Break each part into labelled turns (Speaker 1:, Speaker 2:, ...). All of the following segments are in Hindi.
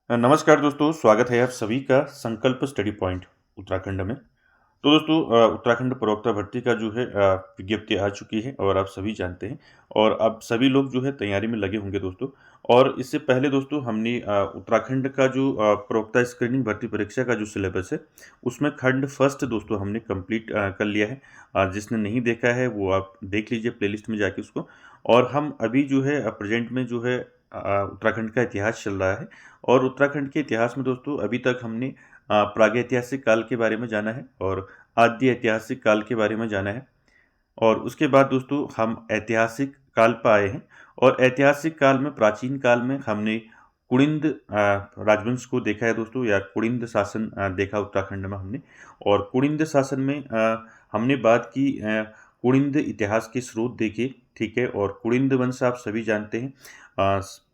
Speaker 1: नमस्कार दोस्तों, स्वागत है आप सभी का संकल्प स्टडी पॉइंट उत्तराखंड में। तो दोस्तों उत्तराखंड प्रवक्ता भर्ती का जो है विज्ञप्ति आ चुकी है और आप सभी जानते हैं और अब सभी लोग जो है तैयारी में लगे होंगे दोस्तों। और इससे पहले दोस्तों हमने उत्तराखंड का जो प्रवक्ता स्क्रीनिंग भर्ती परीक्षा का जो सिलेबस है, उसमें खंड फर्स्ट दोस्तों हमने कंप्लीट कर लिया है। जिसने नहीं देखा है वो आप देख लीजिए प्लेलिस्ट में जाके उसको। और हम अभी जो है प्रेजेंट में जो है उत्तराखंड का इतिहास चल रहा है। और उत्तराखंड के इतिहास में दोस्तों अभी तक हमने प्रागैतिहासिक काल के बारे में जाना है और आद्य ऐतिहासिक काल के बारे में जाना है। और उसके बाद दोस्तों हम ऐतिहासिक काल पर आए हैं। और ऐतिहासिक काल में प्राचीन काल में हमने कुड़िंद राजवंश को देखा है दोस्तों, या कुड़िंद शासन देखा उत्तराखंड में हमने। और कुड़िंद शासन में हमने बात की कुड़िंद इतिहास के स्रोत देखे, ठीक है। और कुड़िंद वंश आप सभी जानते हैं।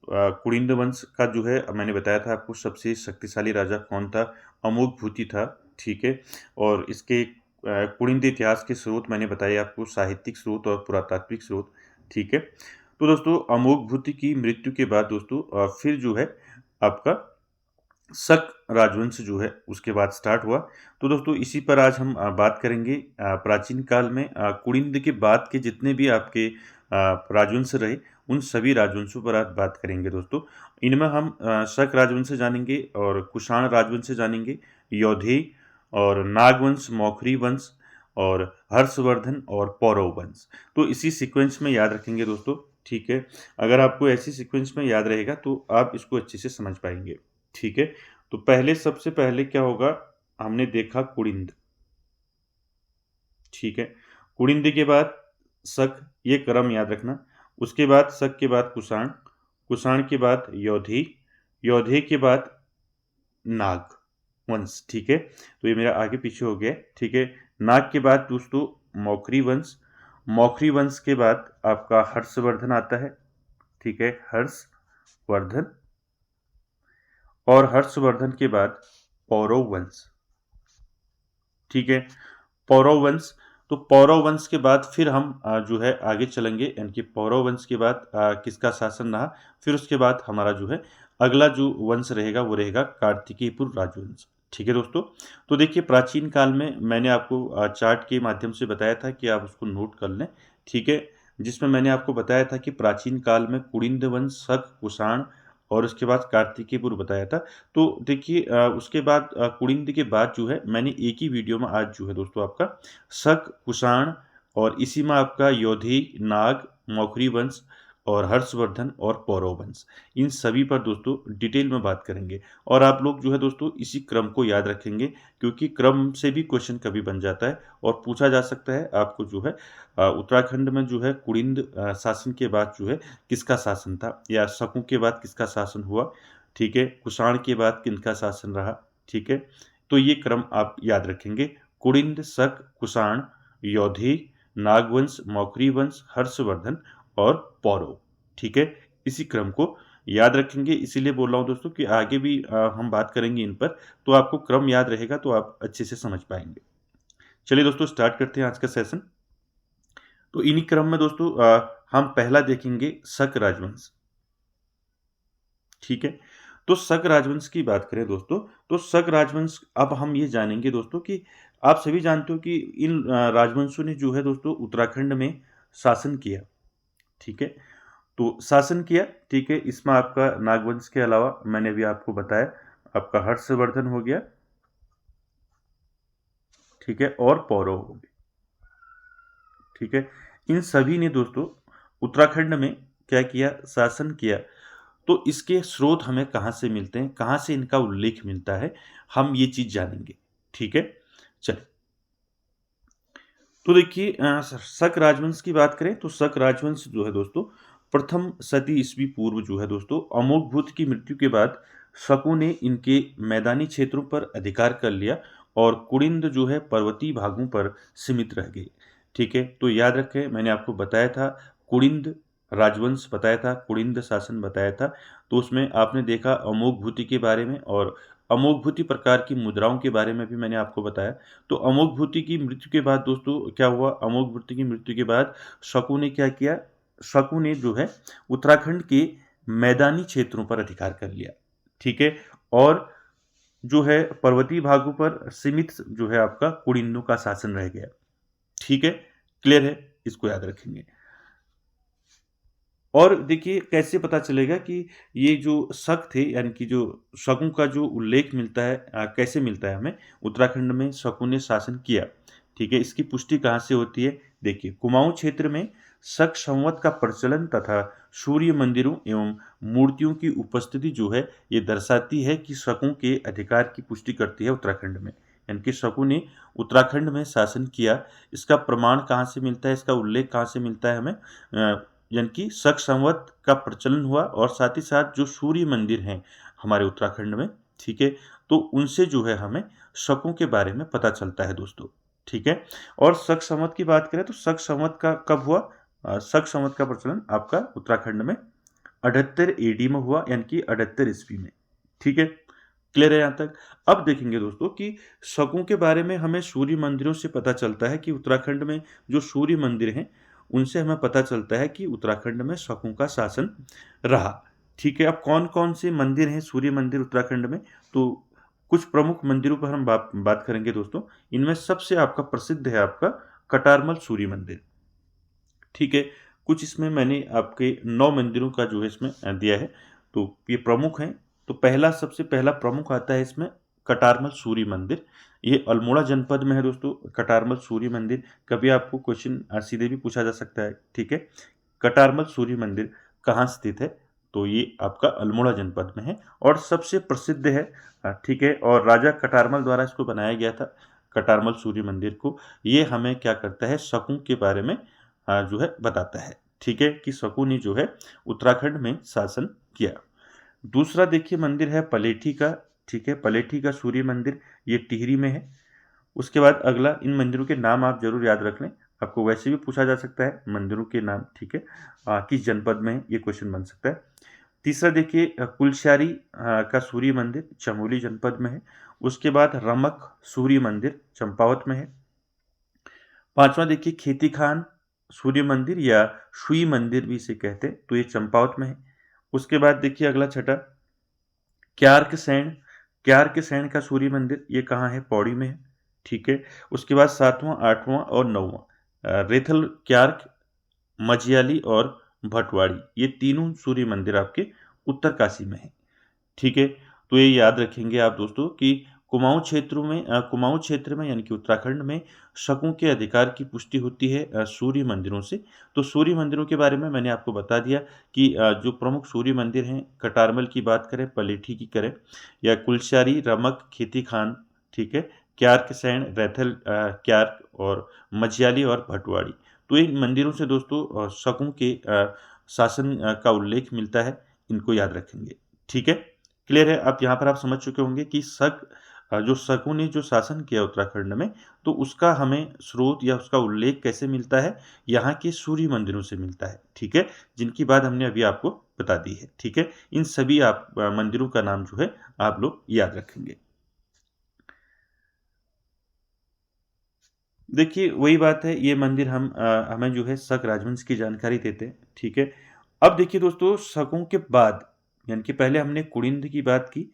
Speaker 1: कुड़िंद वंश का जो है मैंने बताया था आपको सबसे शक्तिशाली राजा कौन था, अमोघ भूति था, ठीक है। और इसके कुड़िंद इतिहास के स्रोत मैंने बताए आपको, साहित्यिक स्रोत और पुरातात्विक स्रोत, ठीक है। तो दोस्तों अमोघ भूति की मृत्यु के बाद दोस्तों फिर जो है आपका शक राजवंश जो है उसके बाद स्टार्ट हुआ। तो दोस्तों इसी पर आज हम बात करेंगे। प्राचीन काल में कुड़िंद के बाद के जितने भी आपके राजवंश रहे, उन सभी राजवंशों पर आज बात करेंगे दोस्तों। इनमें हम शक राजवंश जानेंगे और कुषाण राजवंश जानेंगे, यौधेय और नागवंश, मौखरी वंश और हर्षवर्धन और पौरव वंश। तो इसी सीक्वेंस में याद रखेंगे दोस्तों, ठीक है। अगर आपको ऐसी सीक्वेंस में याद रहेगा तो आप इसको अच्छे से समझ पाएंगे, ठीक है। तो पहले सबसे पहले क्या होगा, हमने देखा कुड़िंद, ठीक है। कुड़िंद के बाद शक, ये क्रम याद रखना। उसके बाद शक के बाद कुषाण, कुषाण के बाद यौधेय, यौधेय के बाद नाग वंश, ठीक है। तो ये मेरा आगे पीछे हो गया, ठीक है। नाग के बाद दोस्तों मौखरी वंश, मौखरी वंश के बाद आपका हर्षवर्धन आता है, ठीक है, हर्षवर्धन। और हर्षवर्धन के बाद पौरव वंश, ठीक है, पौरव वंश। तो पौरव वंश के बाद फिर हम जो है आगे चलेंगे, यानी कि पौरव वंश के बाद किसका शासन रहा, फिर उसके बाद हमारा जो है अगला जो वंश रहेगा वो रहेगा कार्तिकेयपुर राजवंश, ठीक है दोस्तों। तो देखिए प्राचीन काल में मैंने आपको चार्ट के माध्यम से बताया था कि आप उसको नोट कर लें, ठीक है। जिसमें मैंने आपको बताया था कि प्राचीन काल में कुड़िंद वंश, शक, कुषाण और उसके बाद कार्तिकेयपुर बताया था। तो देखिए उसके बाद कुड़िंद के बाद जो है मैंने एक ही वीडियो में आज जो है दोस्तों आपका शक, कुषाण और इसी में आपका यौधेय, नाग, मौखरी वंश और हर्षवर्धन और पौरव वंश, इन सभी पर दोस्तों डिटेल में बात करेंगे। और आप लोग जो है दोस्तों इसी क्रम को याद रखेंगे, क्योंकि क्रम से भी क्वेश्चन कभी बन जाता है और पूछा जा सकता है आपको जो है उत्तराखंड में जो है कुड़िंद शासन के बाद जो है किसका शासन था, या शकों के बाद किसका शासन हुआ, ठीक है, कुषाण के बाद किनका शासन रहा, ठीक है। तो ये क्रम आप याद रखेंगे, कुड़िंद, शक, कुषाण, यौधेय, नागवंश, मौखरी वंश, हर्षवर्धन और पौरव, ठीक है। इसी क्रम को याद रखेंगे, इसीलिए बोल रहा हूँ दोस्तों कि आगे भी हम बात करेंगे इन पर, तो आपको क्रम याद रहेगा तो आप अच्छे से समझ पाएंगे। चलिए दोस्तों स्टार्ट करते हैं आज का सेशन। तो इन्हीं क्रम में दोस्तों हम पहला देखेंगे शक राजवंश, ठीक है। तो शक राजवंश की बात करें दोस्तों, तो शक राजवंश अब हम ये जानेंगे दोस्तों कि आप सभी जानते हो कि इन राजवंशों ने जो है दोस्तों उत्तराखंड में शासन किया, ठीक है। तो शासन किया, ठीक है। इसमें आपका नागवंश के अलावा मैंने भी आपको बताया आपका हर्षवर्धन हो गया, ठीक है, और पौरव हो गए, ठीक है। इन सभी ने दोस्तों उत्तराखंड में क्या किया, शासन किया। तो इसके स्रोत हमें कहाँ से मिलते हैं, कहाँ से इनका उल्लेख मिलता है, हम ये चीज जानेंगे, ठीक है। चलिए, तो देखिए शक राजवंश की बात करें तो शक राजवंश जो है दोस्तों प्रथम सदी ईस्वी पूर्व जो है दोस्तों अमोघ भूत की मृत्यु के बाद शकों ने इनके मैदानी क्षेत्रों पर अधिकार कर लिया और कुड़िंद जो है पर्वतीय भागों पर सीमित रह गए, ठीक है। तो याद रखें मैंने आपको बताया था कुड़िंद राजवंश बताया था, कुड़िंद शासन बताया था। तो उसमें आपने देखा अमोघ भूति के बारे में और अमोघ भूति प्रकार की मुद्राओं के बारे में भी मैंने आपको बताया। तो अमोघ भूति की मृत्यु के बाद दोस्तों क्या हुआ, अमोघ भूति की मृत्यु के बाद शकु ने क्या किया, शकु ने जो है उत्तराखंड के मैदानी क्षेत्रों पर अधिकार कर लिया, ठीक है। और जो है पर्वतीय भागों पर सीमित जो है आपका कुडिन्नु का शासन रह गया। ठीक है, क्लियर है, इसको याद रखेंगे। और देखिए कैसे पता चलेगा कि ये जो शक थे, यानी कि जो शकों का जो उल्लेख मिलता है, कैसे मिलता है हमें, उत्तराखंड में शकों ने शासन किया। ठीक है, इसकी पुष्टि कहाँ से होती है? देखिए, कुमाऊं क्षेत्र में शक संवत का प्रचलन तथा सूर्य मंदिरों एवं मूर्तियों की उपस्थिति जो है ये दर्शाती है कि शकों के अधिकार की पुष्टि करती है उत्तराखंड में, यानी कि शकों ने उत्तराखंड में शासन किया। इसका प्रमाण कहाँ से मिलता है, इसका उल्लेख कहाँ से मिलता है हमें? यानी कि शक संवत का प्रचलन हुआ और साथ ही साथ जो सूर्य मंदिर हैं हमारे उत्तराखंड में, ठीक है, तो उनसे जो है हमें शकों के बारे में पता चलता है दोस्तों। ठीक है, और शक संवत की बात करें तो शक संवत का कब हुआ? शक संवत का प्रचलन आपका उत्तराखंड में 78 एडी में हुआ, यानी कि 78 ईस्वी में। ठीक है, क्लियर है यहाँ तक? अब देखेंगे दोस्तों कि शकों के बारे में हमें सूर्य मंदिरों से पता चलता है कि उत्तराखंड में जो सूर्य मंदिर हैं उनसे हमें पता चलता है कि उत्तराखंड में शकों का शासन रहा। ठीक है, अब कौन कौन से मंदिर हैं सूर्य मंदिर उत्तराखंड में? तो कुछ प्रमुख मंदिरों पर हम बात करेंगे दोस्तों। इनमें सबसे आपका प्रसिद्ध है आपका कटारमल सूर्य मंदिर। ठीक है, कुछ इसमें मैंने आपके 9 मंदिरों का जो है इसमें दिया है, तो ये प्रमुख हैं। तो सबसे पहला प्रमुख आता है इसमें कटारमल सूर्य मंदिर। ये अल्मोड़ा जनपद में है दोस्तों, कटारमल सूर्य मंदिर। कभी आपको क्वेश्चन सीधे भी पूछा जा सकता है। ठीक है, कटारमल सूर्य मंदिर कहाँ स्थित है? तो ये आपका अल्मोड़ा जनपद में है और सबसे प्रसिद्ध है। ठीक है, और राजा कटारमल द्वारा इसको बनाया गया था, कटारमल सूर्य मंदिर को। ये हमें क्या करता है, शकों के बारे में जो है बताता है। ठीक है, कि शकों ने जो है उत्तराखंड में शासन किया। दूसरा देखिए मंदिर है पलेठी का। ठीक है, पलेठी का सूर्य मंदिर, ये टिहरी में है। उसके बाद अगला, इन मंदिरों के नाम आप जरूर याद रख लें, आपको वैसे भी पूछा जा सकता है मंदिरों के नाम। ठीक है, किस जनपद में है, ये क्वेश्चन बन सकता है। तीसरा देखिए कुलश्यारी का सूर्य मंदिर चमोली जनपद में है। उसके बाद रमक सूर्य मंदिर चंपावत में है। पांचवा देखिए खेती खान सूर्य मंदिर या शुई मंदिर भी इसे कहते हैं, तो ये चंपावत में है। उसके बाद देखिए अगला छठा क्यार्क सैन का सूर्य मंदिर, ये कहाँ है? पौड़ी में है। ठीक है, उसके बाद सातवां, आठवां और नौवां रेथल क्यार्क, मजियाली और भटवाड़ी, ये तीनों सूर्य मंदिर आपके उत्तरकाशी में है। ठीक है, तो ये याद रखेंगे आप दोस्तों कि कुमाऊं क्षेत्र में यानी कि उत्तराखंड में शकों के अधिकार की पुष्टि होती है सूर्य मंदिरों से। तो सूर्य मंदिरों के बारे में मैंने आपको बता दिया कि जो प्रमुख सूर्य मंदिर हैं, कटारमल की बात करें, पलेठी की करें, या कुलश्यारी, रमक, खेती खान, ठीक है, क्यार्क सैन, रैथल क्यार्क और मझियाली और भटवाड़ी, तो इन मंदिरों से दोस्तों शकों के शासन का उल्लेख मिलता है। इनको याद रखेंगे। ठीक है, क्लियर है? आप यहाँ पर आप समझ चुके होंगे कि जो शकों ने जो शासन किया उत्तराखंड में, तो उसका हमें स्रोत या उसका उल्लेख कैसे मिलता है? यहाँ के सूर्य मंदिरों से मिलता है। ठीक है, जिनकी बात हमने अभी आपको बता दी है। ठीक है, इन सभी आप मंदिरों का नाम जो है आप लोग याद रखेंगे। देखिए वही बात है, ये मंदिर हमें जो है शक राजवंश की जानकारी देते हैं। ठीक है, अब देखिए दोस्तों शकों के बाद, यानी कि पहले हमने कुड़िंद की बात की,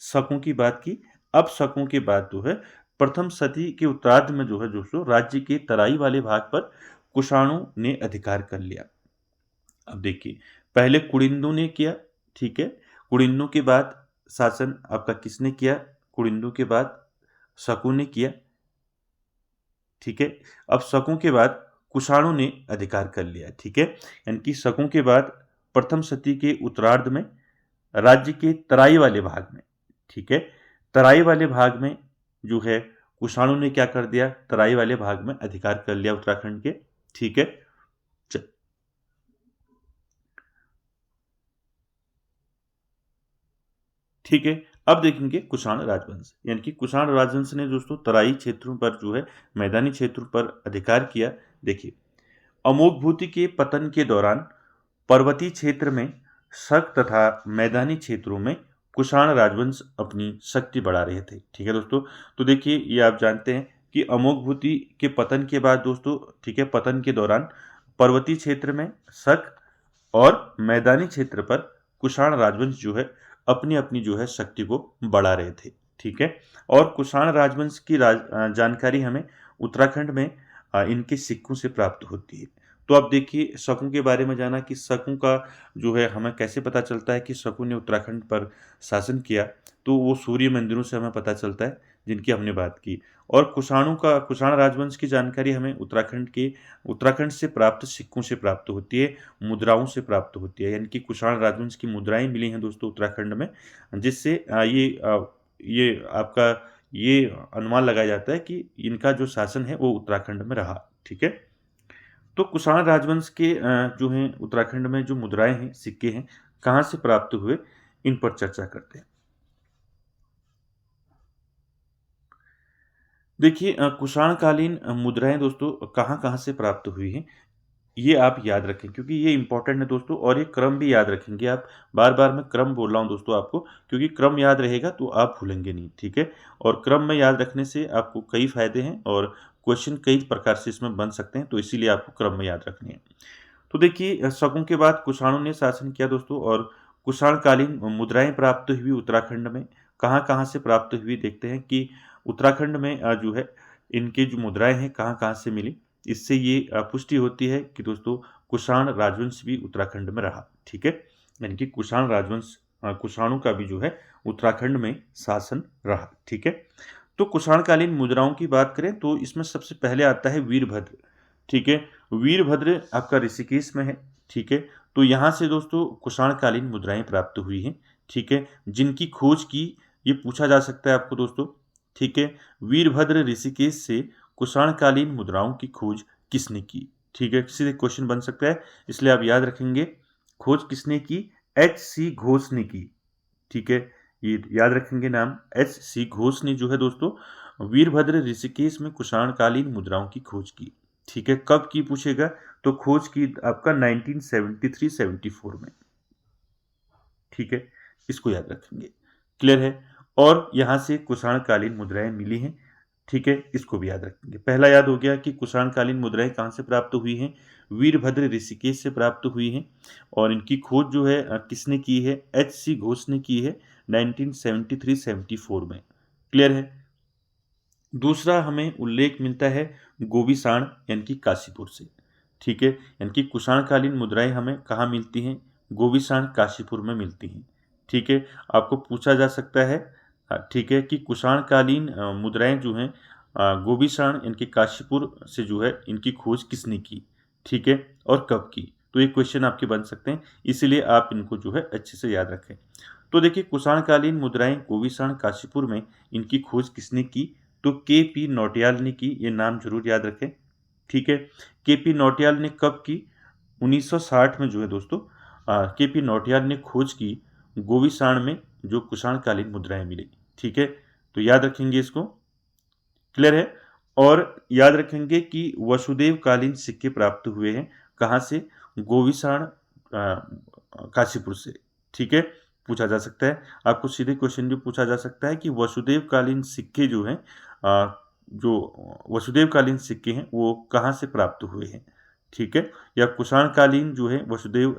Speaker 1: शकों की बात की, अब शकों के बाद जो है प्रथम सदी के उत्तरार्ध में जो है दोस्तों राज्य के तराई वाले भाग पर कुषाणों ने अधिकार कर लिया। अब देखिए पहले कुड़िंदों ने किया। ठीक है, कुड़िंदों के बाद शासन आपका किसने किया? कुड़िंदों के बाद शकों ने किया। ठीक है, अब शकों के बाद कुषाणों ने अधिकार कर लिया। ठीक है, यानी कि शकों के बाद प्रथम सदी के उत्तरार्ध में राज्य के तराई वाले भाग में, ठीक है, तराई वाले भाग में जो है कुषाणों ने क्या कर दिया? तराई वाले भाग में अधिकार कर लिया उत्तराखंड के। ठीक है, ठीक है, अब देखेंगे कुषाण राजवंश, यानी कि कुषाण राजवंश ने दोस्तों तराई क्षेत्रों पर जो है मैदानी क्षेत्रों पर अधिकार किया। देखिए अमोघभूति के पतन के दौरान पर्वतीय क्षेत्र में शक तथा मैदानी क्षेत्रों में कुषाण राजवंश अपनी शक्ति बढ़ा रहे थे। ठीक है दोस्तों, तो देखिए ये आप जानते हैं कि अमोघभूति के पतन के बाद दोस्तों, ठीक है, पतन के दौरान पर्वतीय क्षेत्र में शक और मैदानी क्षेत्र पर कुषाण राजवंश जो है अपनी अपनी जो है शक्ति को बढ़ा रहे थे। ठीक है, और कुषाण राजवंश की जानकारी हमें उत्तराखंड में इनके सिक्कों से प्राप्त होती है। तो आप देखिए शकों के बारे में जाना कि शकों का जो है हमें कैसे पता चलता है कि शकों ने उत्तराखंड पर शासन किया, तो वो सूर्य मंदिरों से हमें पता चलता है जिनकी हमने बात की। और कुषाण राजवंश की जानकारी हमें उत्तराखंड से प्राप्त सिक्कों से प्राप्त होती है, मुद्राओं से प्राप्त होती है। यानी कि कुषाण राजवंश की मुद्राएं मिली हैं दोस्तों उत्तराखंड में, जिससे ये आपका ये अनुमान लगाया जाता है कि इनका जो शासन है वो उत्तराखंड में रहा। ठीक है, तो कुषाण राजवंश के जो हैं उत्तराखंड में जो मुद्राएं हैं, सिक्के हैं, कहाँ से प्राप्त हुए, इन पर चर्चा करते हैं। देखिए कुषाण कालीन मुद्राएं दोस्तों कहाँ कहाँ से प्राप्त हुई हैं, ये आप याद रखें क्योंकि ये इंपॉर्टेंट है दोस्तों, और ये क्रम भी याद रखेंगे आप। बार बार मैं क्रम बोल रहा हूँ दोस्तों आपको, क्योंकि क्रम याद रहेगा तो आप भूलेंगे नहीं। ठीक है, और क्रम में याद रखने से आपको कई फायदे हैं और क्वेश्चन कई प्रकार से इसमें बन सकते हैं, तो इसीलिए आपको क्रम में याद रखनी है। तो देखिए शकों के बाद कुषाणों ने शासन किया दोस्तों, और कुषाणकालीन मुद्राएं प्राप्त हुई उत्तराखंड में। कहाँ कहाँ से प्राप्त हुई देखते हैं कि उत्तराखंड में जो है इनकी जो मुद्राएं हैं कहाँ कहाँ से मिली। इससे ये पुष्टि होती है कि दोस्तों कुषाण राजवंश भी उत्तराखंड में रहा। ठीक है, यानी कि कुषाण राजवंश कुषाणों का भी जो है उत्तराखंड में शासन रहा। ठीक है, तो कुषाणकालीन मुद्राओं की बात करें तो इसमें सबसे पहले आता है वीरभद्र। ठीक है, वीरभद्र आपका ऋषिकेश में है। ठीक है, तो यहाँ से दोस्तों कुषाणकालीन मुद्राएं प्राप्त हुई हैं। ठीक है, जिनकी खोज की, ये पूछा जा सकता है आपको दोस्तों। ठीक है, वीरभद्र ऋषिकेश से कुषाणकालीन मुद्राओं की खोज किसने की। ठीक है, किसी से क्वेश्चन बन सकता है, इसलिए आप याद रखेंगे खोज किसने की, H.C. घोष ने की। ठीक है, ये याद रखेंगे नाम, H.C. घोष ने जो है दोस्तों वीरभद्र ऋषिकेश में कुषाणकालीन मुद्राओं की खोज की। ठीक है, कब की पूछेगा, तो खोज की आपका 1973-74 में। ठीक है, इसको याद रखेंगे। क्लियर है, और यहां से कुषाणकालीन मुद्राएं मिली हैं। ठीक है, इसको भी याद रखेंगे। पहला याद हो गया कि कुषाणकालीन मुद्राएं कहां से प्राप्त हुई हैं, वीरभद्र ऋषिकेश से प्राप्त हुई हैं, और इनकी खोज जो है किसने की है, H.C. घोष ने की है 1973-74 में। क्लियर है। दूसरा हमें उल्लेख मिलता है गोविसाण यानी कि काशीपुर से। ठीक है, यानी कि कुषाणकालीन मुद्राएं हमें कहाँ मिलती हैं, गोविसाण काशीपुर में मिलती हैं। ठीक है, आपको पूछा जा सकता है ठीक है कि कुषाणकालीन मुद्राएं जो हैं गोविसाण इनके काशीपुर से जो है इनकी खोज किसने की। ठीक है, और कब की, तो ये क्वेश्चन आपके बन सकते हैं, इसीलिए आप इनको जो है अच्छे से याद रखें। तो देखिए कुषाणकालीन मुद्राएं गोविसाण काशीपुर में इनकी खोज किसने की, तो के.पी. नौटियाल ने की। ये नाम जरूर याद रखें। ठीक है, के.पी. नौटियाल ने कब की, 1960 में जो है दोस्तों के.पी. नौटियाल ने खोज की गोविसाण में जो कुषाणकालीन मुद्राएं मिली। ठीक है, तो याद रखेंगे इसको। क्लियर है, और याद रखेंगे कि वसुदेव कालीन सिक्के प्राप्त हुए हैं कहाँ से, गोविसाण काशीपुर से। ठीक है, पूछा जा सकता है आपको, सीधे क्वेश्चन भी पूछा जा सकता है कि वसुदेव कालीन सिक्के जो हैं जो वसुदेव कालीन सिक्के हैं वो कहाँ से प्राप्त हुए हैं। ठीक है, या कुषाण कालीन जो है वसुदेव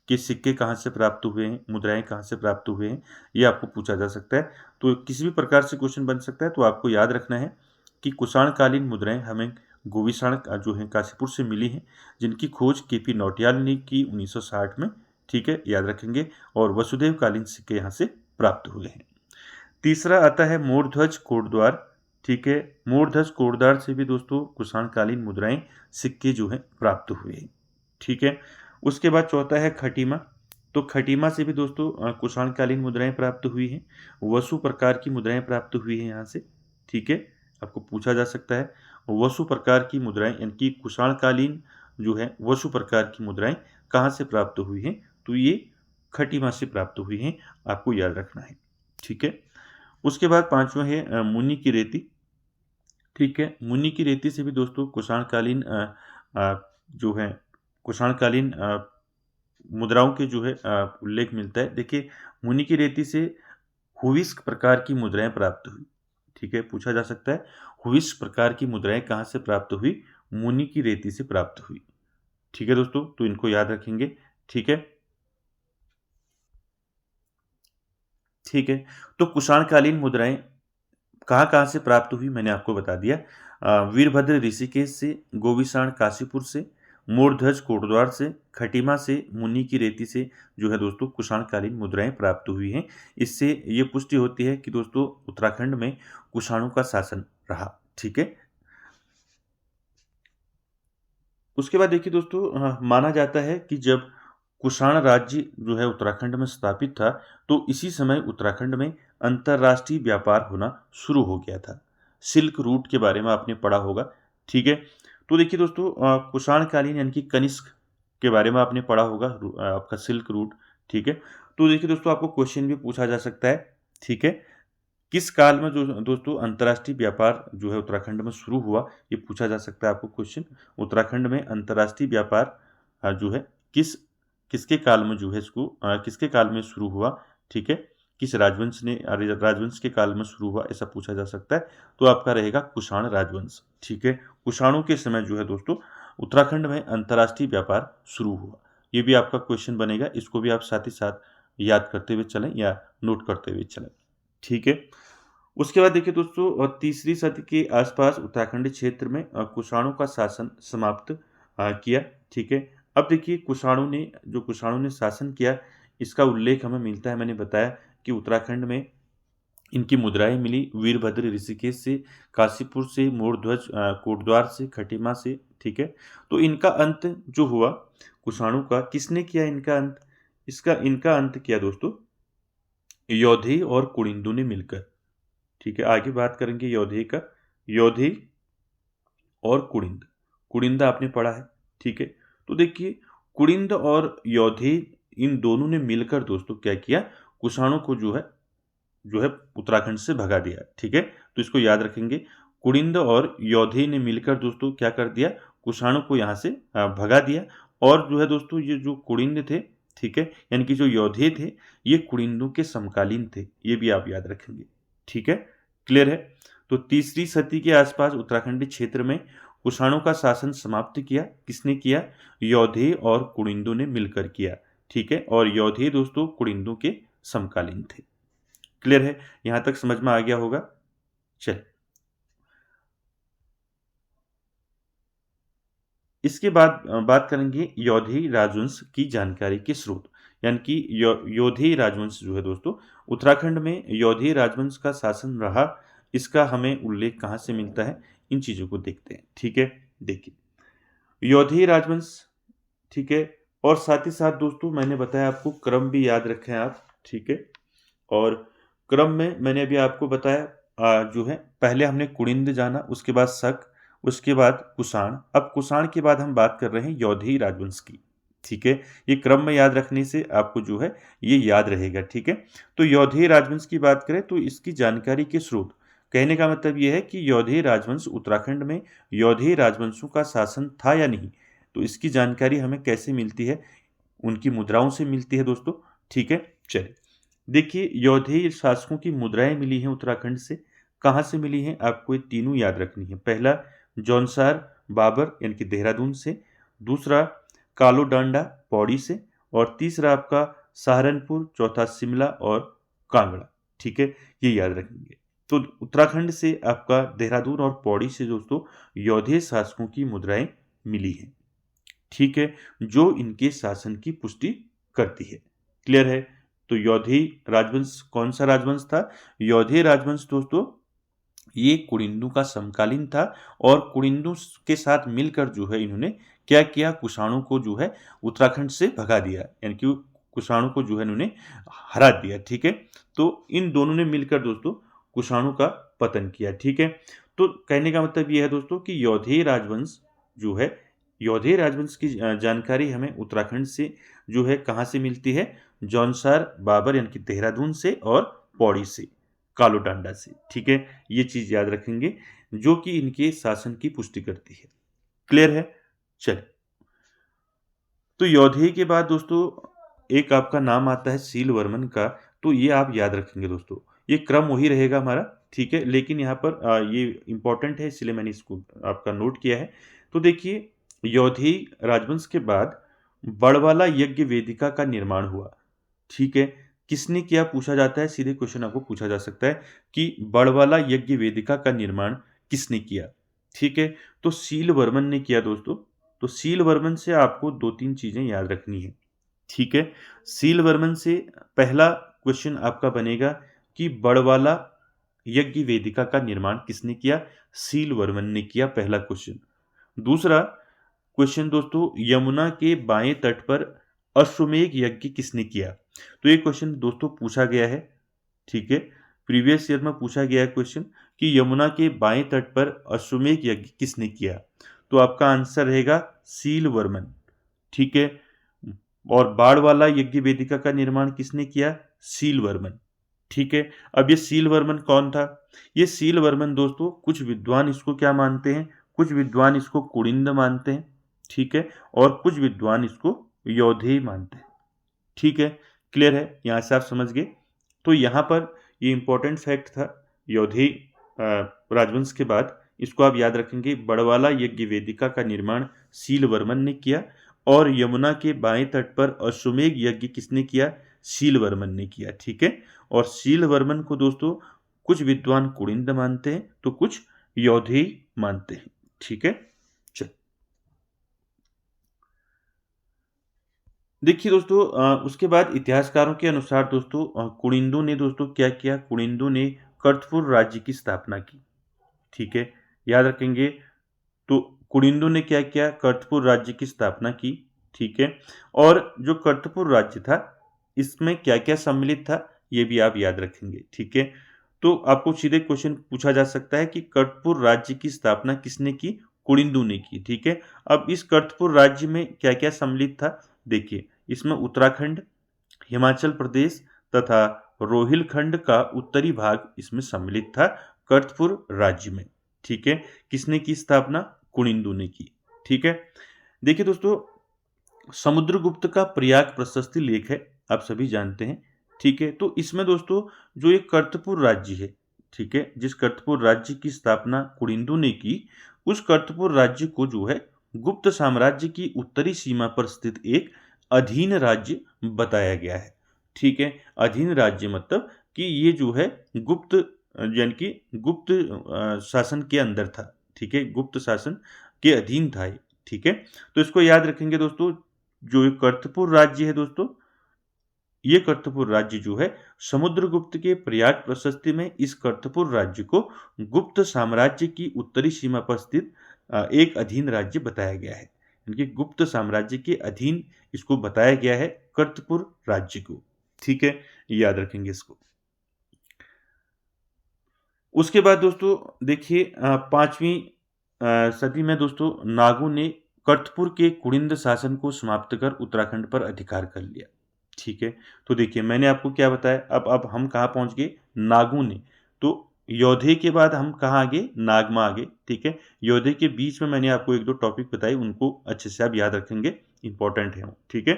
Speaker 1: के सिक्के कहाँ से प्राप्त हुए हैं, मुद्राएं कहाँ से प्राप्त हुए हैं, ये आपको पूछा जा सकता है। तो किसी भी प्रकार से क्वेश्चन बन सकता है, तो आपको याद रखना है कि कुषाणकालीन मुद्राएं हमें गोविसाण जो है काशीपुर से मिली हैं, जिनकी खोज के.पी. नौटियाल ने की 1960 में। ठीक है, याद रखेंगे, और वसुदेव कालीन सिक्के यहाँ से प्राप्त हुए हैं। तीसरा आता है मोरध्वज कोटद्वार। ठीक है, मोरध्वज कोटद्वार से भी दोस्तों कुषाणकालीन मुद्राएं सिक्के जो है प्राप्त हुए हैं। ठीक है, उसके बाद चौथा है खटीमा। तो खटीमा से भी दोस्तों कुषाणकालीन मुद्राएं प्राप्त हुई हैं, वसु प्रकार की मुद्राएं प्राप्त हुई हैं यहाँ से। ठीक है, आपको पूछा जा सकता है वसु प्रकार की मुद्राएं यानी कि कुषाणकालीन जो है वसु प्रकार की मुद्राएं कहाँ से प्राप्त हुई हैं, तो ये खटीमा से प्राप्त हुई हैं, आपको याद रखना है। ठीक है, उसके बाद पांचवा है मुनि की रेती। ठीक है, मुनि की रेती से भी दोस्तों कुषाणकालीन जो है कुषाणकालीन मुद्राओं के जो है उल्लेख मिलता है। देखिए मुनि की रेती से हुविस्क प्रकार की मुद्राएं प्राप्त हुई। ठीक है, पूछा जा सकता है हुविस्क प्रकार की मुद्राएं कहाँ से प्राप्त हुई, मुनि की रेती से प्राप्त हुई। ठीक है दोस्तों, तो इनको याद रखेंगे। ठीक है, ठीक है। तो कुषाणकालीन मुद्राएं कहाँ कहाँ से प्राप्त हुई मैंने आपको बता दिया। वीरभद्र ऋषिकेश से, गोविषाण काशीपुर से, मोरध्वज कोटद्वार से, खटीमा से, मुनि की रेती से जो है दोस्तों कुषाणकालीन मुद्राएं प्राप्त हुई हैं। इससे ये पुष्टि होती है कि दोस्तों उत्तराखंड में कुषाणों का शासन रहा। ठीक है। उसके बाद देखिए दोस्तों, माना जाता है कि जब कुषाण राज्य जो है उत्तराखंड में स्थापित था तो इसी समय उत्तराखंड में अंतर्राष्ट्रीय व्यापार होना शुरू हो गया था। सिल्क रूट के बारे में आपने पढ़ा होगा। ठीक है। तो देखिए दोस्तों, कुषाणकालीन यानी कि कनिष्क के बारे में आपने पढ़ा होगा, आपका सिल्क रूट। ठीक है। तो देखिए दोस्तों, आपको क्वेश्चन भी पूछा जा सकता है। ठीक है। किस काल में जो दोस्तों अंतर्राष्ट्रीय व्यापार जो है उत्तराखंड में शुरू हुआ, ये पूछा जा सकता है आपको क्वेश्चन। उत्तराखंड में अंतर्राष्ट्रीय व्यापार जो है किसके काल में जो है इसको किसके काल में शुरू हुआ। ठीक है। किस राजवंश के काल में शुरू हुआ, ऐसा पूछा जा सकता है। तो आपका रहेगा कुषाण राजवंश। ठीक है। कुषाणों के समय जो है दोस्तों उत्तराखंड में अंतर्राष्ट्रीय व्यापार शुरू हुआ। ये भी आपका क्वेश्चन बनेगा, इसको भी आप साथ ही साथ याद करते हुए चलें या नोट करते हुए चलें। ठीक है। उसके बाद देखिए दोस्तों, तीसरी सदी के आसपास उत्तराखंड क्षेत्र में कुषाणों का शासन समाप्त किया। ठीक है। अब देखिए कुषाणों ने शासन किया, इसका उल्लेख हमें मिलता है, मैंने बताया कि उत्तराखंड में इनकी मुद्राएं मिली वीरभद्र ऋषिकेश से, काशीपुर से, मोरध्वज कोटद्वार से, खटीमा से। ठीक है। तो इनका अंत जो हुआ कुषाणों का, किसने किया इनका अंत? इनका अंत किया दोस्तों योधेय और कुनिंदु ने मिलकर। ठीक है। आगे बात करेंगे योधेय का। योधेय और कुनिंद, कुनिंद आपने पढ़ा है। ठीक है। तो देखिए कुनिंद और योधेय इन दोनों ने मिलकर दोस्तों क्या किया, कुषाणों को जो है उत्तराखंड से भगा दिया। ठीक है। तो इसको याद रखेंगे, कुनिंद और योधेय ने मिलकर दोस्तों क्या कर दिया, कुषाणों को यहाँ से भगा दिया। और जो है दोस्तों ये जो कुनिंद थे, ठीक है, यानी कि जो योधेय थे, ये कुनिंदों के समकालीन थे, ये भी आप याद रखेंगे। ठीक है। क्लियर है। तो तीसरी सदी के आसपास उत्तराखंड क्षेत्र में कुषाणों का शासन समाप्त किया। किसने किया? योधेय और कुनिंदों ने मिलकर किया। ठीक है। और योधेय दोस्तों कुनिंदों के समकालीन थे। क्लियर है। यहां तक समझ में आ गया होगा। चल, इसके बाद बात करेंगे योधेय राजवंश की जानकारी के स्रोत। यानी कि योधेय राजवंश जो है दोस्तों उत्तराखंड में योधेय राजवंश का शासन रहा, इसका हमें उल्लेख कहाँ से मिलता है, इन चीजों को देखते हैं। ठीक है। देखिए योधेय राजवंश, ठीक है, और साथ ही साथ दोस्तों मैंने बताया आपको क्रम भी याद रखें आप। ठीक है। और क्रम में मैंने अभी आपको बताया जो है पहले हमने कुनिंद जाना, उसके बाद शक, उसके बाद कुषाण। अब कुषाण के बाद हम बात कर रहे हैं योधेय राजवंश की। ठीक है। ये क्रम में याद रखने से आपको जो है ये याद रहेगा। ठीक है। तो योधेय राजवंश की बात करें तो इसकी जानकारी के स्रोत, कहने का मतलब ये है कि योधेय राजवंश उत्तराखंड में योधेय राजवंशों का शासन था या नहीं, तो इसकी जानकारी हमें कैसे मिलती है, उनकी मुद्राओं से मिलती है दोस्तों। ठीक है। चलिए देखिए योधेय शासकों की मुद्राएं मिली हैं उत्तराखंड से। कहाँ से मिली हैं, आपको ये तीनों याद रखनी है। पहला जौनसार बाबर यानी कि देहरादून से, दूसरा कालो डांडा पौड़ी से, और तीसरा आपका सहारनपुर, चौथा शिमला और कांगड़ा। ठीक है। ये याद रखेंगे। तो उत्तराखंड से आपका देहरादून और पौड़ी से दोस्तों योधेय शासकों की मुद्राएं मिली हैं। ठीक है। जो इनके शासन की पुष्टि करती है। क्लियर है। तो योधेय राजवंश कौन सा राजवंश था? योधेय राजवंश दोस्तों ये कुनिंदु का समकालीन था, और कुनिंदु के साथ मिलकर जो है इन्होंने क्या किया, कुषाणों को जो है उत्तराखंड से भगा दिया, यानी कि कुषाणों को जो है इन्होंने हरा दिया। ठीक है। तो इन दोनों ने मिलकर दोस्तों कुषाणों का पतन किया। ठीक है। तो कहने का मतलब यह है दोस्तों कि योधेय राजवंश जो है, योधेय राजवंश की जानकारी हमें उत्तराखंड से जो है कहाँ से मिलती है, जौनसार बाबर यानी कि देहरादून से, और पौड़ी से, कालो डांडा से। ठीक है। ये चीज याद रखेंगे जो कि इनके शासन की पुष्टि करती है। क्लियर है। चलिए, तो योधेय के बाद दोस्तों एक आपका नाम आता है सीलवर्मन का, तो ये आप याद रखेंगे दोस्तों। ये क्रम वही रहेगा हमारा। ठीक है। लेकिन यहाँ पर ये इंपॉर्टेंट है, इसलिए मैंने इसको आपका नोट किया है। तो देखिए योधेय राजवंश के बाद बड़वाला यज्ञ वेदिका का निर्माण हुआ। ठीक है। किसने किया पूछा जाता है, सीधे क्वेश्चन आपको पूछा जा सकता है कि बड़वाला यज्ञ वेदिका का निर्माण किसने किया। ठीक है, तो शीलवर्मन ने किया दोस्तों। तो शीलवर्मन से आपको 2-3 चीजें याद रखनी है। ठीक है, शीलवर्मन से पहला क्वेश्चन आपका बनेगा कि बड़वाला यज्ञ वेदिका का निर्माण किसने किया, शीलवर्मन ने किया, पहला क्वेश्चन। दूसरा क्वेश्चन दोस्तों, यमुना के बाएं तट पर अश्वमेध यज्ञ किसने किया। तो ये क्वेश्चन दोस्तों पूछा गया है। ठीक है, प्रीवियस ईयर में पूछा गया है क्वेश्चन कि यमुना के बाएं तट पर अश्वमेध यज्ञ किसने किया। तो आपका आंसर रहेगा शीलवर्मन। ठीक है, और बाढ़ वाला यज्ञ वेदिका का निर्माण किसने किया, शीलवर्मन। ठीक है, अब ये शीलवर्मन कौन था, ये शीलवर्मन दोस्तों कुछ विद्वान इसको क्या मानते हैं, कुछ विद्वान इसको कुड़िंद मानते हैं। ठीक है, और कुछ विद्वान इसको योधेय मानते हैं। ठीक है, क्लियर है, यहां से आप समझ गए। तो यहां पर ये इंपॉर्टेंट फैक्ट था योधेय राजवंश के बाद, इसको आप याद रखेंगे। बड़वाला यज्ञ वेदिका का निर्माण शीलवर्मन ने किया, और यमुना के बाएं तट पर अश्वमेध यज्ञ किसने किया, शीलवर्मन ने किया। ठीक है, और शीलवर्मन को दोस्तों कुछ विद्वान कुड़िंद मानते हैं तो कुछ योधेय मानते हैं। ठीक है, चल देखिए दोस्तों, उसके बाद इतिहासकारों के अनुसार दोस्तों कुड़िंदों ने दोस्तों क्या किया, कुड़िंदों ने कर्तपुर राज्य की स्थापना की। ठीक है, याद रखेंगे। तो कुड़िंदों ने क्या किया, कर्तपुर राज्य की स्थापना की। ठीक है, और जो कर्तपुर राज्य था इसमें क्या क्या सम्मिलित था ये भी आप याद रखेंगे। ठीक है, तो आपको सीधे क्वेश्चन पूछा जा सकता है कि कर्तपुर राज्य की स्थापना किसने की, कुड़िंदू ने की। ठीक है, अब इस कर्तपुर राज्य में क्या क्या सम्मिलित था, देखिए इसमें उत्तराखंड, हिमाचल प्रदेश तथा रोहिलखंड का उत्तरी भाग इसमें सम्मिलित था कर्तपुर राज्य में। ठीक है, किसने की स्थापना, कुड़िंदू ने की। ठीक है, देखिए दोस्तों, समुद्रगुप्त का प्रयाग प्रशस्ति लेख है, आप सभी जानते हैं। ठीक है, तो इसमें दोस्तों जो एक कर्तपुर राज्य है, ठीक है, जिस कर्तपुर राज्य की स्थापना कुड़िंदू ने की, उस कर्तपुर राज्य को जो है गुप्त साम्राज्य की उत्तरी सीमा पर स्थित एक अधीन राज्य बताया गया है। ठीक है, अधीन राज्य मतलब कि ये जो है गुप्त यानी कि गुप्त शासन के अंदर था। ठीक है, गुप्त शासन के अधीन था ये। ठीक है, तो इसको याद रखेंगे दोस्तों। जो ये कर्तपुर राज्य है दोस्तों, ये कर्तपुर राज्य जो है समुद्रगुप्त के प्रयाग प्रशस्ति में इस कर्तपुर राज्य को गुप्त साम्राज्य की उत्तरी सीमा पर स्थित एक अधीन राज्य बताया गया है। इनके गुप्त साम्राज्य के अधीन इसको बताया गया है कर्तपुर राज्य को। ठीक है, याद रखेंगे इसको। उसके बाद दोस्तों देखिए 5वीं सदी में दोस्तों नागों ने कर्तपुर के कुड़िंद शासन को समाप्त कर उत्तराखंड पर अधिकार कर लिया। ठीक है, तो देखिए मैंने आपको क्या बताया, अब हम कहाँ पहुंच गए, नागों ने। तो योधे के बाद हम कहाँ आगे, नागमा आगे। ठीक है, योधे के बीच में मैंने आपको 1-2 टॉपिक बताए, उनको अच्छे से आप याद रखेंगे, इंपॉर्टेंट है वो। ठीक है,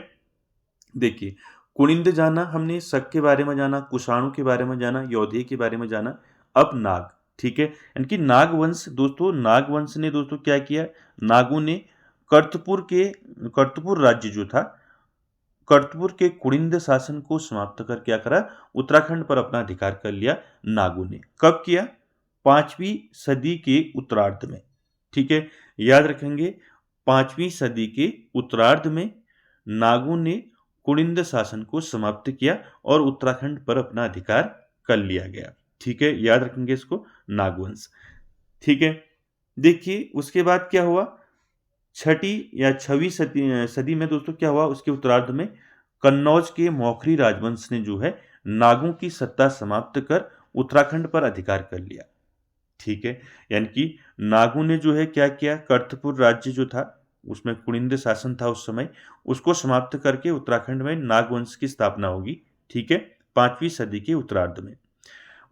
Speaker 1: देखिए कुड़िंद जाना हमने, शक के बारे में जाना, कुषाणु के बारे में जाना, योधे के बारे में जाना। अब नाग। ठीक है, यानी कि नागवंश दोस्तों, नागवंश ने दोस्तों क्या किया, नागों ने कर्तपुर राज्य जो था, कर्तपुर के कुड़िंद शासन को समाप्त कर क्या करा, उत्तराखंड पर अपना अधिकार कर लिया नागों ने। कब किया, 5वीं सदी के उत्तरार्ध में। ठीक है, याद रखेंगे 5वीं सदी के उत्तरार्ध में नागों ने कुड़िंद शासन को समाप्त किया और उत्तराखंड पर अपना अधिकार कर लिया गया। ठीक है, याद रखेंगे इसको, नागवंश। ठीक है, देखिए उसके बाद क्या हुआ, 6ठी या 6वीं सदी में दोस्तों क्या हुआ, उसके उत्तरार्ध में कन्नौज के मौखरी राजवंश ने जो है नागों की सत्ता समाप्त कर उत्तराखंड पर अधिकार कर लिया। ठीक है, यानी कि नागों ने जो है क्या किया, कर्तपुर राज्य जो था उसमें कुड़िंद शासन था उस समय, उसको समाप्त करके उत्तराखंड में नागवंश की स्थापना होगी। ठीक है, 5वीं सदी के उत्तरार्ध में।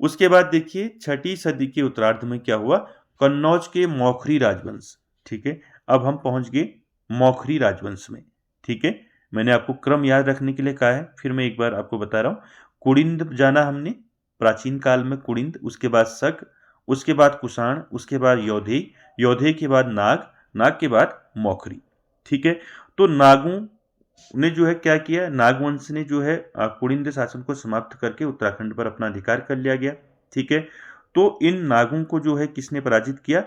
Speaker 1: उसके बाद देखिए 6ठी सदी के उत्तरार्ध में क्या हुआ, कन्नौज के मौखरी राजवंश। ठीक है, अब हम पहुंच गए मौखरी राजवंश में। ठीक है, मैंने आपको क्रम याद रखने के लिए कहा है, फिर मैं एक बार आपको बता रहा हूं। कुड़िंद जाना हमने, प्राचीन काल में कुड़िंद, उसके बाद शक, उसके बाद कुषाण, उसके बाद योधेय, योधेय के बाद नाग, नाग के बाद मौखरी। ठीक है, तो नागों उन्हें जो है क्या किया, नागवंश ने जो है कुड़िंद शासन को समाप्त करके उत्तराखंड पर अपना अधिकार कर लिया गया। ठीक है, तो इन नागों को जो है किसने पराजित किया,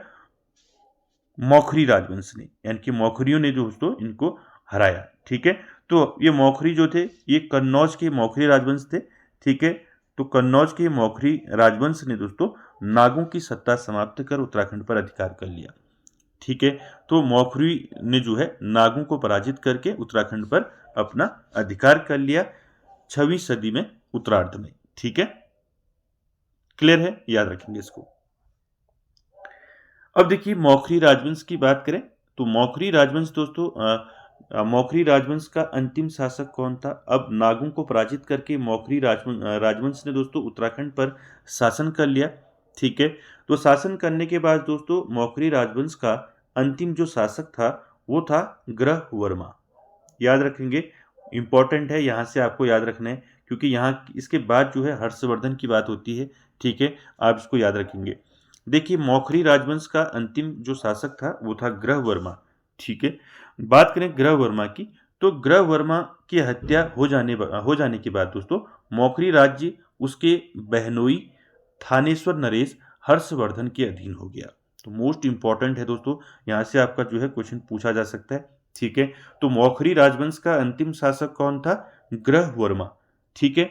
Speaker 1: मौखरी राजवंश ने, यानी कि मौखरियों ने जो दोस्तों इनको हराया। ठीक है, तो ये मौखरी जो थे ये कन्नौज के मौखरी राजवंश थे। ठीक है, तो कन्नौज के मौखरी राजवंश ने दोस्तों नागों की सत्ता समाप्त कर उत्तराखंड पर अधिकार कर लिया। ठीक है, तो मौखरी ने जो है नागों को पराजित करके उत्तराखंड पर अपना अधिकार कर लिया 6वीं सदी में उत्तरार्ध में। ठीक है, क्लियर है, याद रखेंगे इसको। अब देखिए मौखरी राजवंश की बात करें तो मौखरी राजवंश दोस्तों मौखरी राजवंश का अंतिम शासक कौन था। अब नागों को पराजित करके मौखरी राजवंश ने दोस्तों उत्तराखंड पर शासन कर लिया। ठीक है, तो शासन करने के बाद दोस्तों मौखरी राजवंश का अंतिम जो शासक था वो था ग्रह वर्मा। याद रखेंगे, इंपॉर्टेंट है, यहाँ से आपको याद रखना है क्योंकि यहाँ इसके बाद जो है हर्षवर्धन की बात होती है। ठीक है, आप इसको याद रखेंगे। देखिए मौखरी राजवंश का अंतिम जो शासक था वो था ग्रह वर्मा। ठीक है, बात करें ग्रह वर्मा की तो ग्रह वर्मा की हत्या हो जाने के बाद दोस्तों मौखरी राज्य उसके बहनोई थानेश्वर नरेश हर्षवर्धन के अधीन हो गया। तो मोस्ट इंपॉर्टेंट है दोस्तों, यहाँ से आपका जो है क्वेश्चन पूछा जा सकता है। ठीक है, तो मौखरी राजवंश का अंतिम शासक कौन था, ग्रह वर्मा। ठीक है,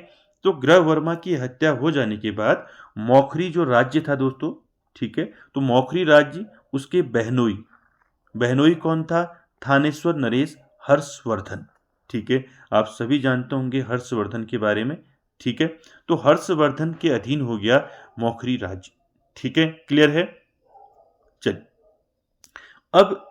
Speaker 1: तो ग्रह वर्मा की हत्या हो जाने के बाद मौखरी जो राज्य था दोस्तों, ठीक है, तो मौखरी राज्य उसके बहनोई, बहनोई कौन था, थानेश्वर नरेश हर्षवर्धन। ठीक है, आप सभी जानते होंगे हर्षवर्धन के बारे में। ठीक है, तो हर्षवर्धन के अधीन हो गया मौखरी राज्य। ठीक है, क्लियर है। चलिए अब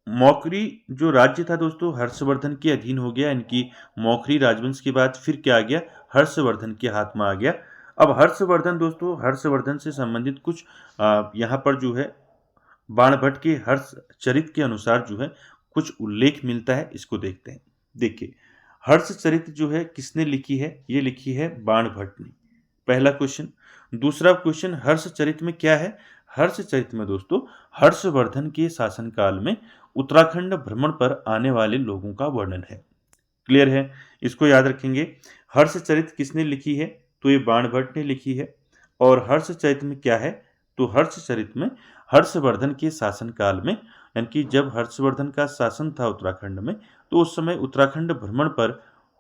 Speaker 1: मौखरी जो राज्य था दोस्तों हर्षवर्धन के अधीन हो गया, इनकी मौखरी राजवंश के बाद फिर क्या आ गया, हर्षवर्धन के हाथ में आ गया। अब हर्षवर्धन दोस्तों, हर्षवर्धन से संबंधित कुछ यहाँ पर जो है बाणभट्ट के हर्षचरित के अनुसार जो है कुछ उल्लेख मिलता है, इसको देखते हैं। देखिए हर्षचरित जो है किसने लिखी है, ये लिखी है बाणभट्ट ने, पहला क्वेश्चन। दूसरा क्वेश्चन, हर्षचरित में क्या है, हर्षचरित में दोस्तों हर्षवर्धन के शासनकाल में उत्तराखंड भ्रमण पर आने वाले लोगों का वर्णन है। क्लियर है, इसको याद रखेंगे। हर्षचरित किसने लिखी है, तो ये बाणभट्ट ने लिखी है। और हर्षचरित में क्या है, तो हर्षचरित में हर्षवर्धन के शासनकाल में, यानी कि जब हर्षवर्धन का शासन था उत्तराखंड में, तो उस समय उत्तराखंड भ्रमण पर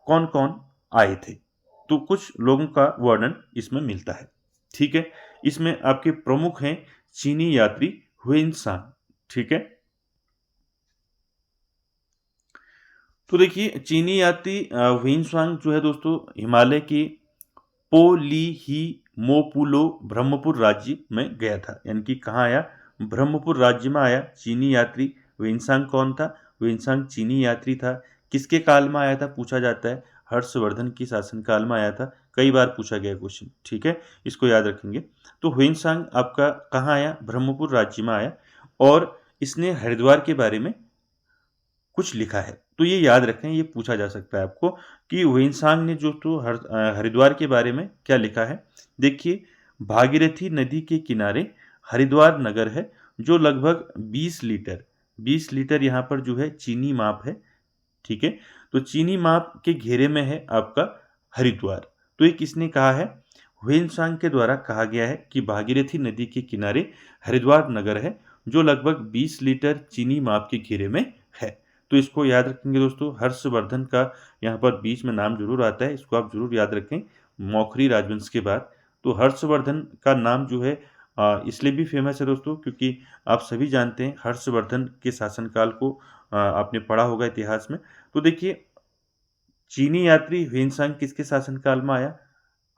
Speaker 1: कौन कौन आए थे, तो कुछ लोगों का वर्णन इसमें मिलता है। ठीक है, इसमें आपके प्रमुख हैं चीनी यात्री हुएनसांग। ठीक है, तो देखिए चीनी यात्री हुएनसांग जो है दोस्तों हिमालय के पोलिहिमोपुलो ब्रह्मपुर राज्य में गया था, यानी कि कहाँ आया, ब्रह्मपुर राज्य में आया। चीनी यात्री हुएनसांग कौन था, हुएनसांग चीनी यात्री था। किसके काल में आया था पूछा जाता है, हर्षवर्धन की शासनकाल में आया था, कई बार पूछा गया क्वेश्चन। ठीक है, इसको याद रखेंगे। तो हुएनसांग आपका कहाँ आया, ब्रह्मपुर राज्य में आया, और इसने हरिद्वार के बारे में कुछ लिखा है। तो ये याद रखें, ये पूछा जा सकता है आपको कि हुएनसांग ने जो तो हरिद्वार के बारे में क्या लिखा है। देखिए भागीरथी नदी के किनारे हरिद्वार नगर है जो लगभग 20 लीटर यहाँ पर जो है चीनी माप है। ठीक है, तो चीनी माप के घेरे में है आपका हरिद्वार। तो ये किसने कहा है, हुएनसांग के द्वारा कहा गया है कि भागीरथी नदी के किनारे हरिद्वार नगर है जो लगभग 20 लीटर चीनी माप के घेरे में है। तो इसको याद रखेंगे दोस्तों, हर्षवर्धन का यहाँ पर बीच में नाम जरूर आता है, इसको आप जरूर याद रखें मौखरी राजवंश के बाद। तो हर्षवर्धन का नाम जो है इसलिए भी फेमस है दोस्तों क्योंकि आप सभी जानते हैं हर्षवर्धन के शासनकाल को आपने पढ़ा होगा इतिहास में। तो देखिए चीनी यात्री हुएनसांग किसके शासनकाल में आया,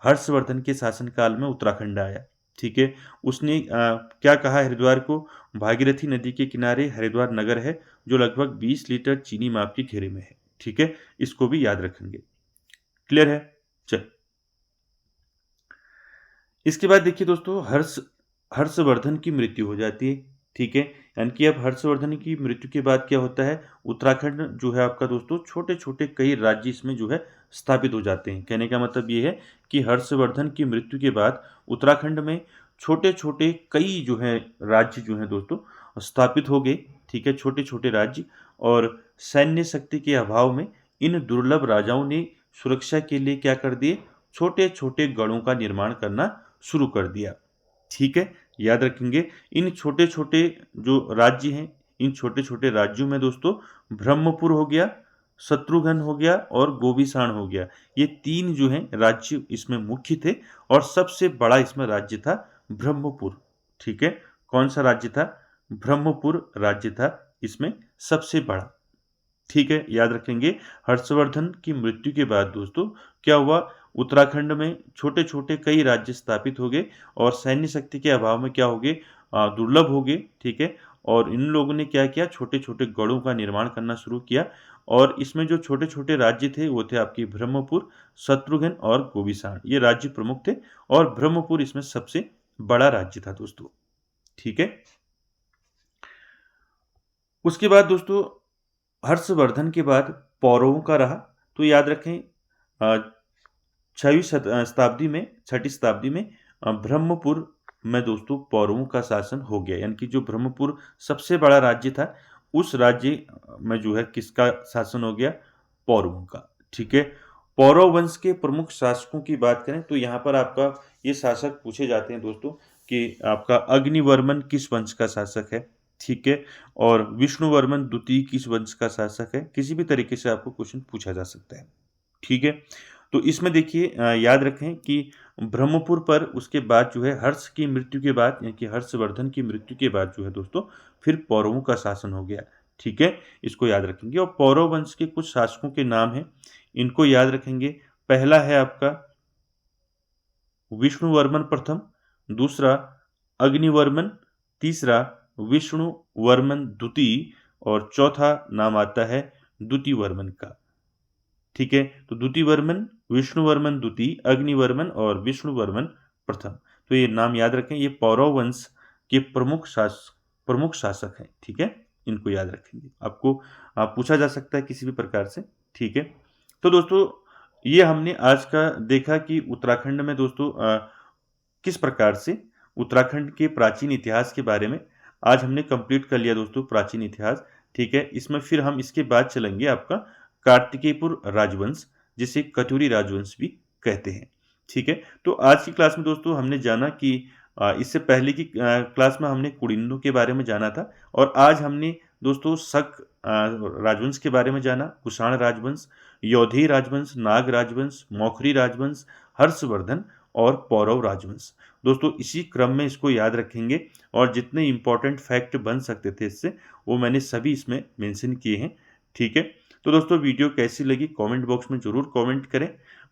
Speaker 1: हर्षवर्धन के शासनकाल में उत्तराखंड आया। ठीक है, उसने क्या कहा हरिद्वार को, भागीरथी नदी के किनारे हरिद्वार नगर है जो लगभग 20 लीटर चीनी माप के घेरे में है। ठीक है, इसको भी याद रखेंगे। क्लियर है। चल इसके बाद देखिए दोस्तों हर्षवर्धन की मृत्यु हो जाती है। ठीक है, यानी कि अब हर्षवर्धन की मृत्यु के बाद क्या होता है, उत्तराखंड जो है आपका दोस्तों छोटे छोटे कई राज्य इसमें जो है स्थापित हो जाते हैं। कहने का मतलब ये है कि हर्षवर्धन की मृत्यु के बाद उत्तराखंड में छोटे छोटे कई जो है राज्य जो है दोस्तों स्थापित हो गए। ठीक है, छोटे छोटे राज्य, और सैन्य शक्ति के अभाव में इन दुर्लभ राजाओं ने सुरक्षा के लिए क्या कर दिए, छोटे छोटे गढ़ों का निर्माण करना शुरू कर दिया। ठीक है, याद रखेंगे। इन छोटे छोटे जो राज्य हैं, इन छोटे छोटे राज्यों में दोस्तों ब्रह्मपुर हो गया, शत्रुघ्न हो गया और गोविषाण हो गया, ये 3 जो हैं राज्य इसमें मुख्य थे और सबसे बड़ा इसमें राज्य था ब्रह्मपुर। ठीक है, कौन सा राज्य था, ब्रह्मपुर राज्य था इसमें सबसे बड़ा। ठीक है, याद रखेंगे। हर्षवर्धन की मृत्यु के बाद दोस्तों क्या हुआ, उत्तराखंड में छोटे छोटे कई राज्य स्थापित हो गए और सैन्य शक्ति के अभाव में क्या हो गए, दुर्लभ हो गए। ठीक है, और इन लोगों ने क्या किया, छोटे छोटे गढ़ों का निर्माण करना शुरू किया और इसमें जो छोटे छोटे राज्य थे वो थे आपकी ब्रह्मपुर, शत्रुघ्न और गोविषाण, ये राज्य प्रमुख थे और ब्रह्मपुर इसमें सबसे बड़ा राज्य था दोस्तों। ठीक है, उसके बाद दोस्तों हर्षवर्धन के बाद पौरवों का रहा। तो याद रखें, 6वीं शताब्दी में ब्रह्मपुर में दोस्तों पौरवों का शासन हो गया, यानी कि जो ब्रह्मपुर सबसे बड़ा राज्य था उस राज्य में जो है किसका शासन हो गया, पौरवों का। ठीक है, पौरव वंश के प्रमुख शासकों की बात करें तो यहाँ पर आपका ये शासक पूछे जाते हैं दोस्तों कि आपका अग्निवर्मन किस वंश का शासक है। ठीक है, और विष्णुवर्मन द्वितीय किस वंश का शासक है, किसी भी तरीके से आपको क्वेश्चन पूछा जा सकता है। ठीक है, तो इसमें देखिए याद रखें कि ब्रह्मपुर पर उसके बाद जो है हर्ष की मृत्यु के बाद, यानी कि हर्षवर्धन की मृत्यु के बाद जो है दोस्तों फिर पौरवों का शासन हो गया। ठीक है, इसको याद रखेंगे। और पौरव वंश के कुछ शासकों के नाम हैं, इनको याद रखेंगे। पहला है आपका विष्णुवर्मन प्रथम, दूसरा अग्निवर्मन, तीसरा विष्णुवर्मन द्वितीय और चौथा नाम आता है द्वितीयवर्मन का। ठीक है, तो द्वितीयवर्मन, विष्णुवर्मन द्वितीय, अग्निवर्मन और विष्णुवर्मन प्रथम। तो ये नाम याद रखें, ये पौरव वंश के प्रमुख शासक हैं। ठीक है, इनको याद रखेंगे, आपको पूछा जा सकता है किसी भी प्रकार से। ठीक है, तो दोस्तों ये हमने आज का देखा कि उत्तराखंड में दोस्तों किस प्रकार से उत्तराखंड के प्राचीन इतिहास के बारे में आज हमने कंप्लीट कर लिया दोस्तों, प्राचीन इतिहास। ठीक है, इसमें फिर हम इसके बाद चलेंगे आपका कार्तिकेयपुर राजवंश, जिसे कटुरी राजवंश भी कहते हैं। ठीक है, तो आज की क्लास में दोस्तों हमने जाना कि इससे पहले की क्लास में हमने कुडिन्नो के बारे में जाना था और आज हमने दोस्तों शक राजवंश के बारे में जाना, कुषाण राजवंश, योधेय राजवंश, नाग राजवंश, मौखरी राजवंश, हर्षवर्धन और पौरव राजवंश। दोस्तों इसी क्रम में इसको याद रखेंगे और जितने इंपॉर्टेंट फैक्ट बन सकते थे इससे वो मैंने सभी इसमें मेंशन किए हैं। ठीक है, तो दोस्तों वीडियो कैसी लगी कमेंट बॉक्स में ज़रूर कमेंट करें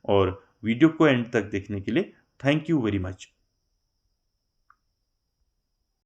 Speaker 1: और वीडियो को एंड तक देखने के लिए थैंक यू वेरी मच।